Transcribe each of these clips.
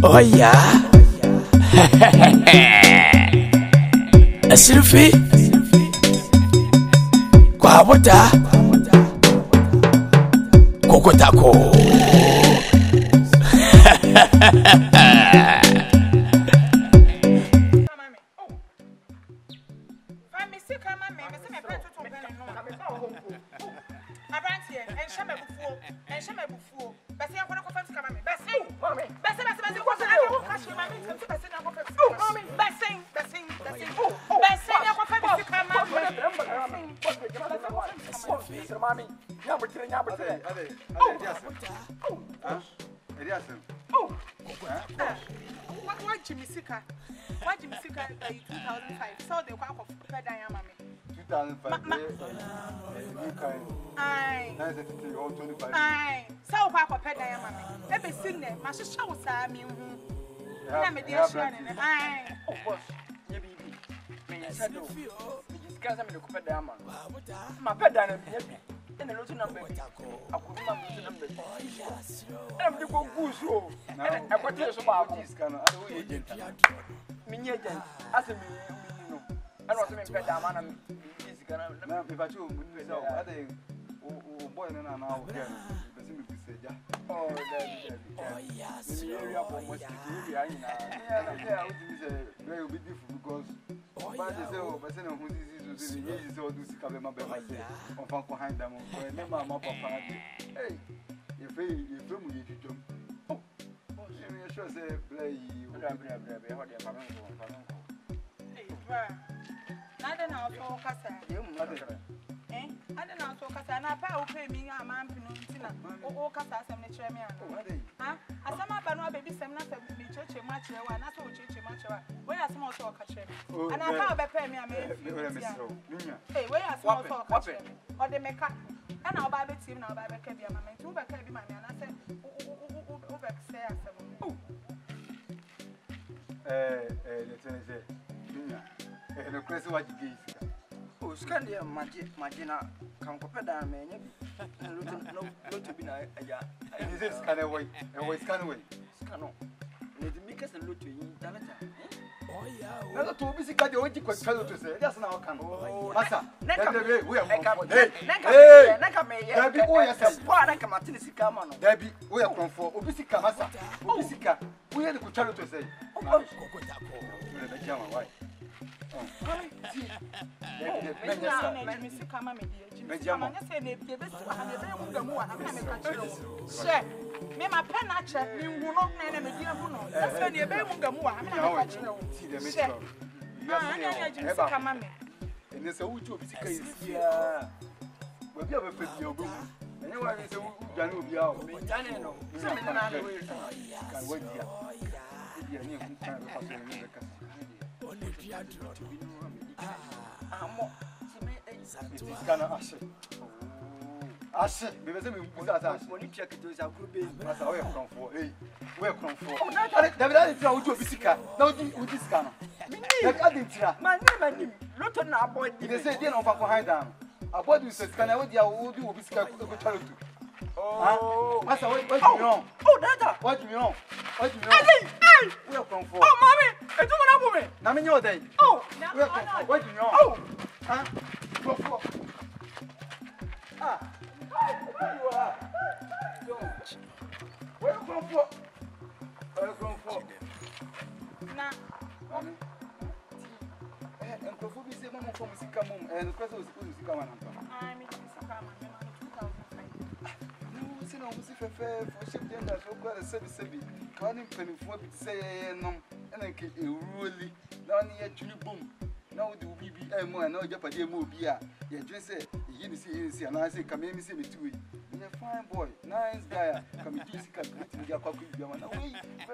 Oyaa. Asirfi. Kwa wata. Kokotako. Why Jimmy Sika 2005? So they quite of Pedayama. 2005. Aye. 1925. Aye. So quite of Pedayama. Let me sing them. My sister was a me. I'm a dear Shannon. Aye. Oh, boss. You be me. I said, no. You discuss them in the Pedayama. My Pedayama. And the little number. I could remember the number. I'm the go goose. I got this about this kind of agent. Agent. As a me, I don't think that man is going to be a two. I think, boy, and I'm out here. Oh, yes. The area of most very beautiful because but say, who is all this coming up on behind them. Hey, if you jump. Oh, you sure say, play. I don't know so Casa. Eh? I don't know so Casa. And I pay me a man or Casa and the chairman. Huh? As some of our baby some not be church much, and not so church much. Where are some also catcher? And I have a pay me a man. Hey, where are some also catcher? Or they make up. And I'll buy the team now by the cabby, my man, 2 by cabby, my man. I said, over say, the crazy what you give. Oh, Scandia, Magina, come compare that man. No to be a This is kind of way, and what's kind of way. Scano. Let me make us a look to you, Dalata. Oh, yeah. Now, to be sick, I don't want to say, that's now come. Massa, we are Debbie, we are from for Obisica, Massa, Obisica. We had a good child to say. I said, because we check it to our group. That's how we are from for. Hey, we are from for. David, I would do a visitor. No, with this gun. I didn't try. My name, Luton, our boy, they say, they don't behind them. Our boy says, can I would do a visitor to child? Oh, Master, what do you know? Oh, that, what do you know? What do you know? We are from for. Oh, mommy, I do not know. Now, in your day. Oh, what do you know? Oh, huh? Ah. Where you from for? Where you from for? Nah. And Kofu be saying, Mama, from Sikamum, and the person was supposed to come on. I'm in Sicama, 2005. No, see, no, for ship gender, so quite a 7 can't penny for it say, no, and I can really down here to boom. Now do we be a more no Japanese movie? Yeah, just say, you see, and I say, come in, see me too. You're a fine boy, nice guy. Come in, you your coffee. Let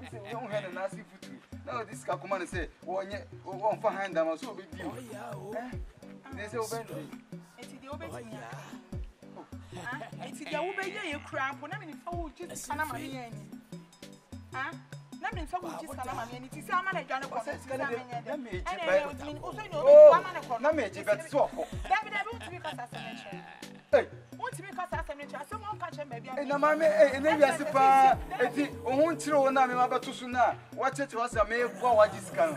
me say, we don't have a nasty food. Now this command say, one for hand, I'm so big deal. They say, it's the obey. It's the obey you cramp when I'm in four just Sanamani. Huh? Nothing so much is Sanamani, and it is a man I don't know. Oh, no, me, but so. David, I won't be assassination. Hey. Want to make us ask me to someone catch him baby. Na mama ene wiase pa eti ohun tire wo na me ma beto so na wa cheche wa sa me bua wa jisika no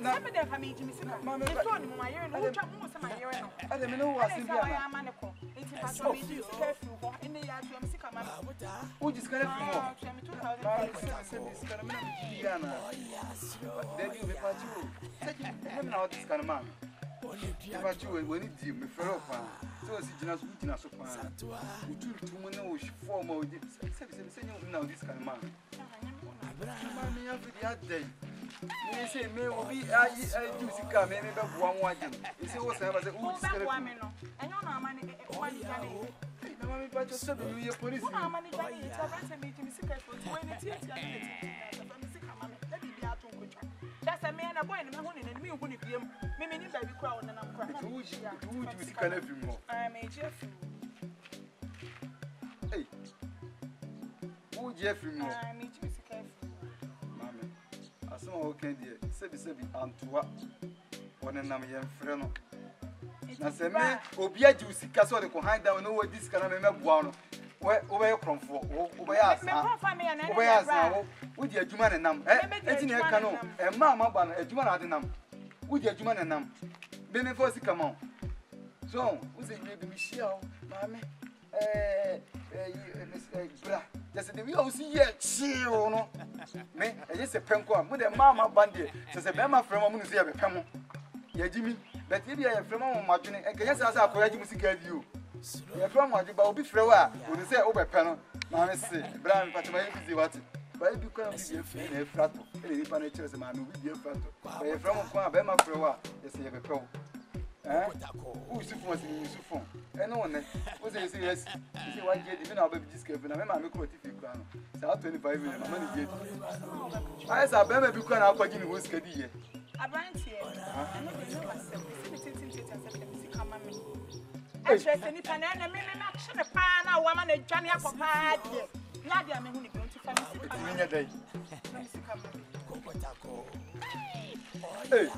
na me dey fami jimi sika mama e so ni mo ayere no twa mo se ma ayere no ade me no wa se bia na ma ne ko enti pa so mi jimi sika fi ho ene ya tu am sika ma o jisika na fi mo tu am 2000 se jisika na me na mi bia na debi me pa ti o se ji me na o jisika na ma pa ti o we ni di me fero pa so si jina so pa tu mo na o form o di se nyu na o jisika na ma me ya fi dia dey me say me obi ayi do sika me be boa mo agye no say wo say ba say o jisika na me no enyo na ama ne o ni ja ne na ma me pa to se be you police na ama ne ja ne ta ban se me jimi sika fo to we ne tie tie na ta me sika ma me da bi bia to ko twa da se me na boy ne me ho ne me hu ne biem me ni ba bi kura wona na kura na tu jimi sika na fi mo me je fi hey o je fi mo me jimi sika fi mama asema o kan die sebi antoa wona nam ye mfre no na se me obi agi usika so de ko hand down no we disika na me meboa no we be kromfo wo be asa wo be asa wo di adwuma ne nam enti ne ka no ma ba no adwuma na ade nam wo di adwuma ne nam be me fo sika ma so wo se me bi mi shia o mama bra just the we all see here chill no me just a penko am de mama bande se be ma frema mu no se ya be pemo ya jimi but if ya frema mu madwene e kenya se asa akoya jimi sika di o ya frema mu adwe ba obi frewa o ni se o be pe no ma me se bra me patema e busy what ba e bi kwa bi e free na e frato e ni pa na chere se ma no bi e frato ba ya frema mu kwa be ma frewa ya se ya be pe o who is phone is phone and no one was say yes you say why get even our baby this careful na me ma me ko tifi kwa no say 25 million mama ni get I say be be kwa na akwa gini wo skadi ye abantie eno be no was say kama me actually ni pa na me na action pa na wa ma na dwane akopa de na de me hu ni bi onti fa me sika me nya dai me sika ma hey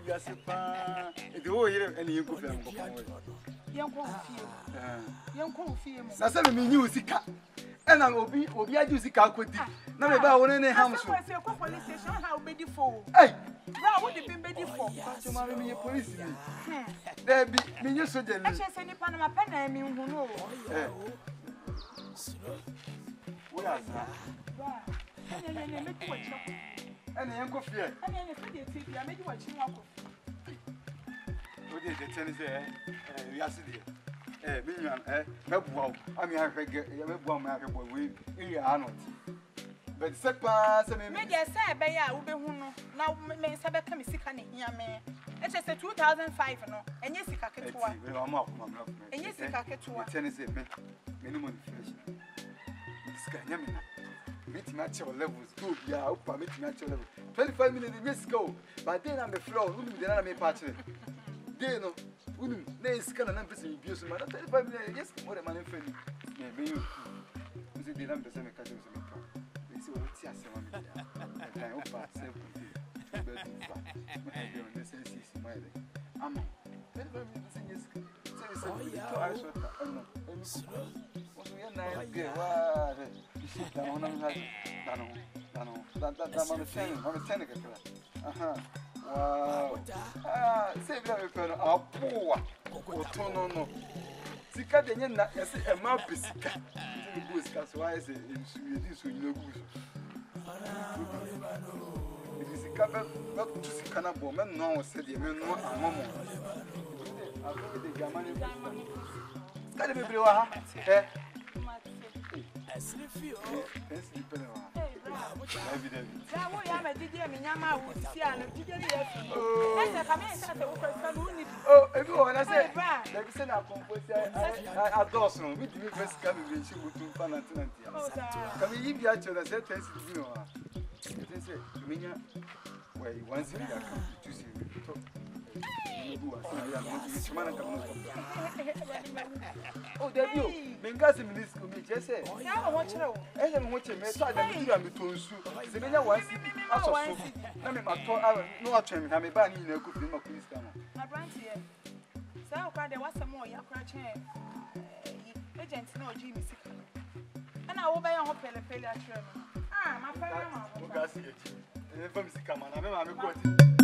yes pa e wo yire eni yenko fi am ko yenko fi mu na se me nyi usika ena obi agi usika akodi na me ba woni ne ham so se ko police station ha obedi fo hey bra wo de bedi fo so ma me ye police ni there be me nyi soja ni e che se ni pa na ma pa na mi hu no wo ya sa ba ne me tu wa chako ena yenko fi e ne fa de ti bia me di wa chi wa ko o de tene se wi asidi me nyan mebua ami ahwege ya mebua ma ahwebo we iri anot but se pa se me je se be ya wo be hu no na me se be ka me sika ne hia me e che se 2005 no enye sika ketua we ma akoma mra enye sika ketua tene se me ni mo fresh sika nya me na meeting at your levels go bia opa meeting at your level 25 minutes yes go but then I'm the floor unu de na me patch dey no unu na sika na mpese bi so ma na 25 minutes yes more man fani me be you uzi de na mpese me ka dem so me ka me si o ti ase ma me ya opa se ku be du fa me be on the sense my day ama 25 minutes yes se to I so no osu ye na ge wa da ona na da ma ten ke kala aha wow se bla me peno apoa otono no sika de nye na yesi e ma pesika ni bu sika so wa yesi ensu ye di so nyina gu so ni sika be tu sika na bo me no se de me no amomo ako de gamani sika de bebre wa ha Esrifio esripele wa evident ya wo ya ma didi e nyama wo si ana didi e yafi ese ka me se wo ko sa no ni ebi wo na se da bi se na compose ados no mi di first ka me shi butu fa na tenant ya ka me yibi a chola se tensi di no ha se me nya we once you can to see to oh David me ngasi minister me je say ya wo kire wo ese me ho che me so adam dura me tonsu se me nya wansi aso so na me mato no atwen na me ba ni na ku fi ma kristo no abrantie Saa kwa de wasɛm o ya kora kyɛn agent na oji mi sika ana wo ba ya ho pele akyerɛ no ma fa na ma o ga si eji e fa mi sika ma na me ma me ko ti